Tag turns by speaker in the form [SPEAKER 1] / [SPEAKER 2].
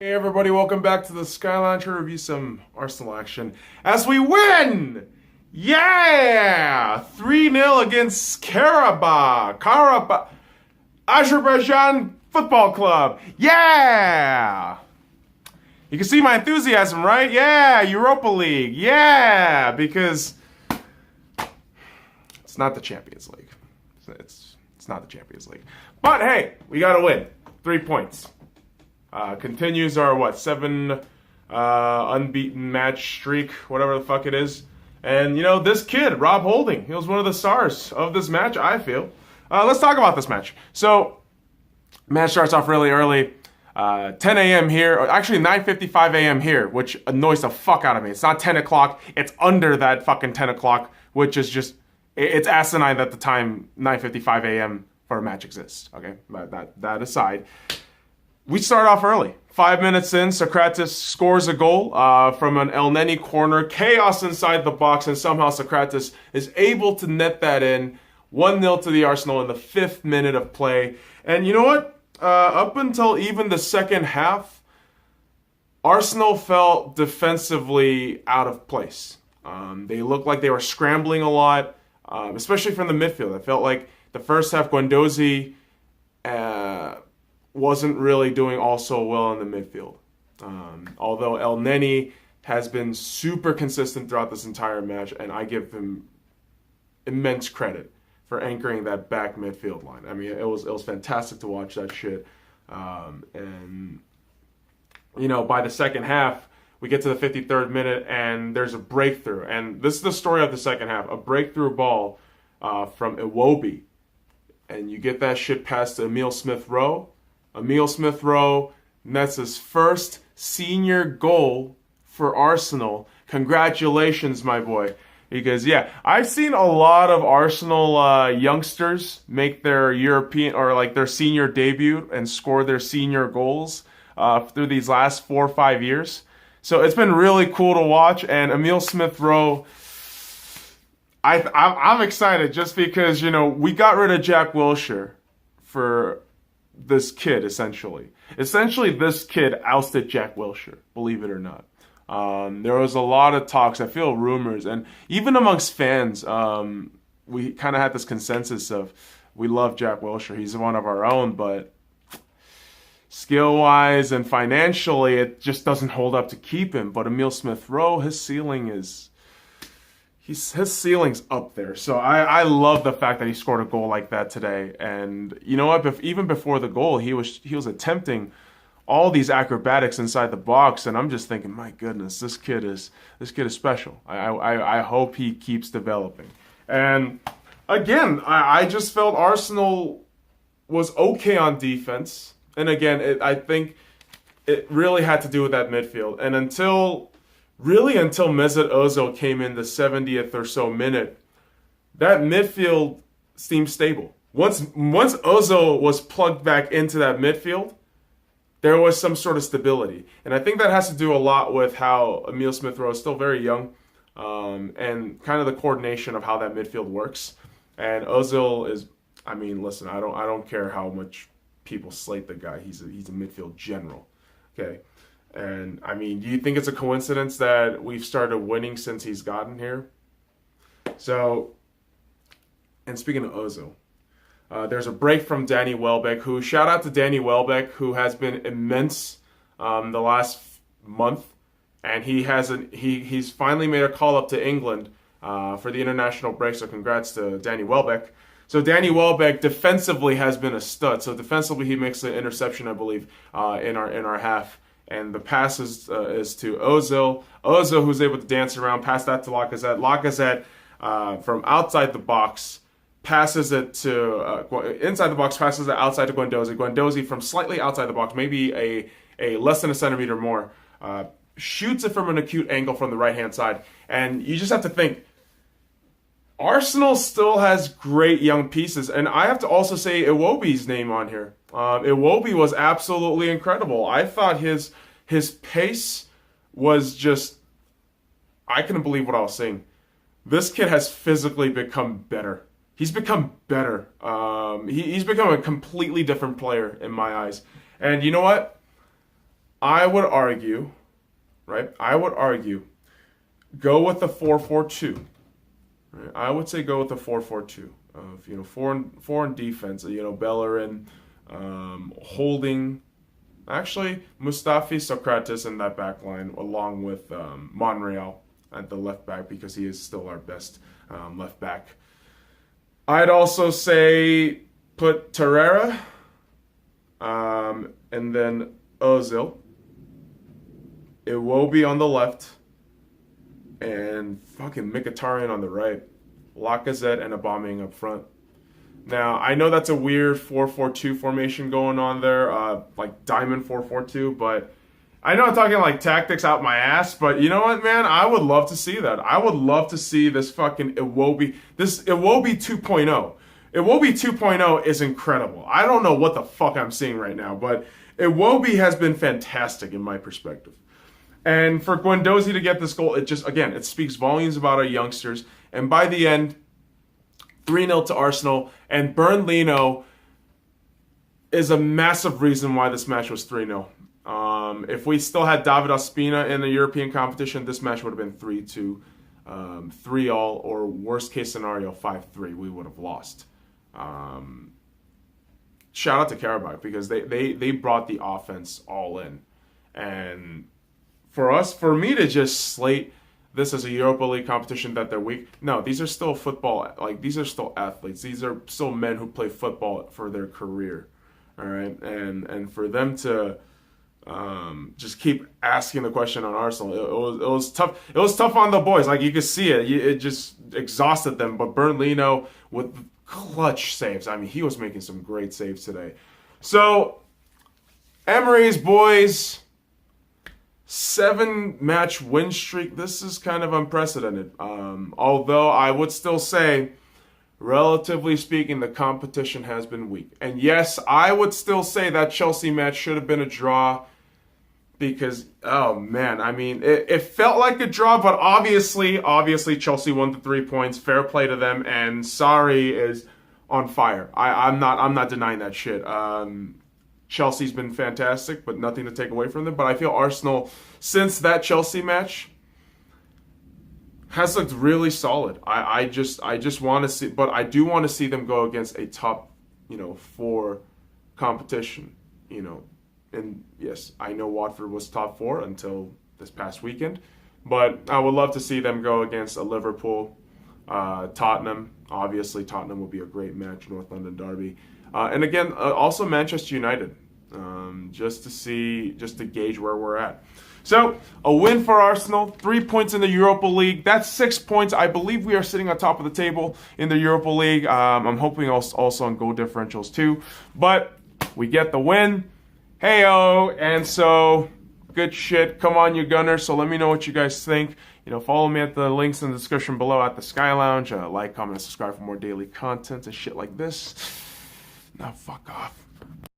[SPEAKER 1] Hey everybody, welcome back to the SkyLounge to review some Arsenal action as we win! Yeah! 3-0 against Qarabag, Azerbaijan Football Club. Yeah! You can see my enthusiasm, right? Yeah, Europa League. Yeah, because it's not the Champions League. It's not the Champions League. But hey, we gotta win. 3 points. Continues our, 7 unbeaten match streak, whatever the fuck it is. And, this kid, Rob Holding, he was one of the stars of this match, I feel. Let's talk about this match. So, match starts off really early. 10 a.m. here, or actually 9:55 a.m. here, which annoys the fuck out of me. It's not 10 o'clock, it's under that fucking 10 o'clock, which is just, it's asinine that the time 9:55 a.m. for a match exists. Okay, that aside. We start off early. 5 minutes in, Socrates scores a goal from an El Neni corner. Chaos inside the box, and somehow Socrates is able to net that in. 1-0 to the Arsenal in the 5th minute of play. And you know what? Up until even the second half, Arsenal felt defensively out of place. They looked like they were scrambling a lot, especially from the midfield. I felt like the first half, Guendouzi wasn't really doing also well in the midfield. Although El Neni has been super consistent throughout this entire match, and I give him immense credit for anchoring that back midfield line. I mean, it was fantastic to watch that shit. And by the second half, we get to the 53rd minute, and there's a breakthrough. And this is the story of the second half: a breakthrough ball from Iwobi, and you get that shit past to Emil Smith-Rowe. Emil Smith-Rowe nets his first senior goal for Arsenal. Congratulations, my boy. Because, I've seen a lot of Arsenal youngsters make their European or their senior debut and score their senior goals through these last 4 or 5 years. So it's been really cool to watch. And Emil Smith-Rowe, I'm excited just because, we got rid of Jack Wilshere for this kid, essentially. Essentially, this kid ousted Jack Wilshere, believe it or not. There was a lot of talks, I feel rumors, and even amongst fans, we kind of had this consensus of, we love Jack Wilshere, he's one of our own, but skill-wise and financially, it just doesn't hold up to keep him. But Emil Smith-Rowe, his ceiling's up there. So I love the fact that he scored a goal like that today. And you know what? Even before the goal, he was attempting all these acrobatics inside the box, and I'm just thinking, my goodness, this kid is special. I hope he keeps developing. And again, I just felt Arsenal was okay on defense. And again, I think it really had to do with that midfield. And until Mesut Ozil came in the 70th or so minute, that midfield seemed stable. Once Ozil was plugged back into that midfield, there was some sort of stability. And I think that has to do a lot with how Emil Smith-Rowe is still very young, and kind of the coordination of how that midfield works. And Ozil is, listen, I don't care how much people slate the guy. He's a midfield general. Okay. And, do you think it's a coincidence that we've started winning since he's gotten here? So, and speaking of Ozil, there's a break from Danny Welbeck, shout out to Danny Welbeck, who has been immense the last month. And he's finally made a call up to England for the international break, so congrats to Danny Welbeck. So Danny Welbeck defensively has been a stud. So defensively, he makes an interception, I believe, in our half. And the pass is to Ozil. Ozil, who's able to dance around, pass that to Lacazette. Lacazette, from outside the box, passes it to inside the box, passes it outside to Guendouzi. Guendouzi, from slightly outside the box, maybe a less than a centimeter more, shoots it from an acute angle from the right-hand side. And you just have to think, Arsenal still has great young pieces. And I have to also say Iwobi's name on here. Iwobi was absolutely incredible. I thought his pace was just, I couldn't believe what I was seeing. This kid has physically become better. He's become better. He's become a completely different player in my eyes. And you know what? I would argue, right? I would argue, go with the 4-4-2. Right? I would say go with the 4-4-2. Of foreign defense. Bellerin, Holding, actually Mustafi, Socrates in that back line, along with Monreal at the left back because he is still our best left back. I'd also say put Torreira, and then Ozil. Iwobi on the left, and fucking Mkhitaryan on the right. Lacazette and Aubameyang up front. Now, I know that's a weird 4-4-2 formation going on there, like diamond 4-4-2, but I know I'm talking like tactics out my ass, but you know what, man? I would love to see that. I would love to see this fucking Iwobi 2.0. Iwobi 2.0 is incredible. I don't know what the fuck I'm seeing right now, but Iwobi has been fantastic in my perspective. And for Guendouzi to get this goal, it speaks volumes about our youngsters. And by the end, 3-0 to Arsenal. And Bernd Leno is a massive reason why this match was 3-0. If we still had David Ospina in the European competition, this match would have been 3-2, 3-all, or worst case scenario, 5-3. We would have lost. Shout out to Qarabag because they brought the offense all in. And for me to just slate this as a Europa League competition that they're weak. No, these are still football. Like, these are still athletes. These are still men who play football for their career. All right, and for them to just keep asking the question on Arsenal, it was tough. It was tough on the boys. Like, you could see it. It just exhausted them. But Bernd Leno with clutch saves. I mean, he was making some great saves today. So Emery's boys. 7-match win streak. This is kind of unprecedented. Although I would still say, relatively speaking, the competition has been weak. And yes, I would still say that Chelsea match should have been a draw because, oh man, I mean, it felt like a draw, but obviously Chelsea won the 3 points. Fair play to them, and Sarri is on fire. I'm not denying that shit. Chelsea's been fantastic, but nothing to take away from them. But I feel Arsenal, since that Chelsea match, has looked really solid. I just want to see, but I do want to see them go against a top, 4 competition. And yes, I know Watford was top 4 until this past weekend, but I would love to see them go against a Liverpool, Tottenham. Obviously, Tottenham will be a great match, North London derby. And again, also Manchester United, just to gauge where we're at. So, a win for Arsenal, 3 points in the Europa League. That's 6 points. I believe we are sitting on top of the table in the Europa League. I'm hoping also on goal differentials too. But we get the win. Hey-o! And so, good shit. Come on, you Gunners. So let me know what you guys think. Follow me at the links in the description below at the SkyLounge. Like, comment, and subscribe for more daily content and shit like this. Now fuck off.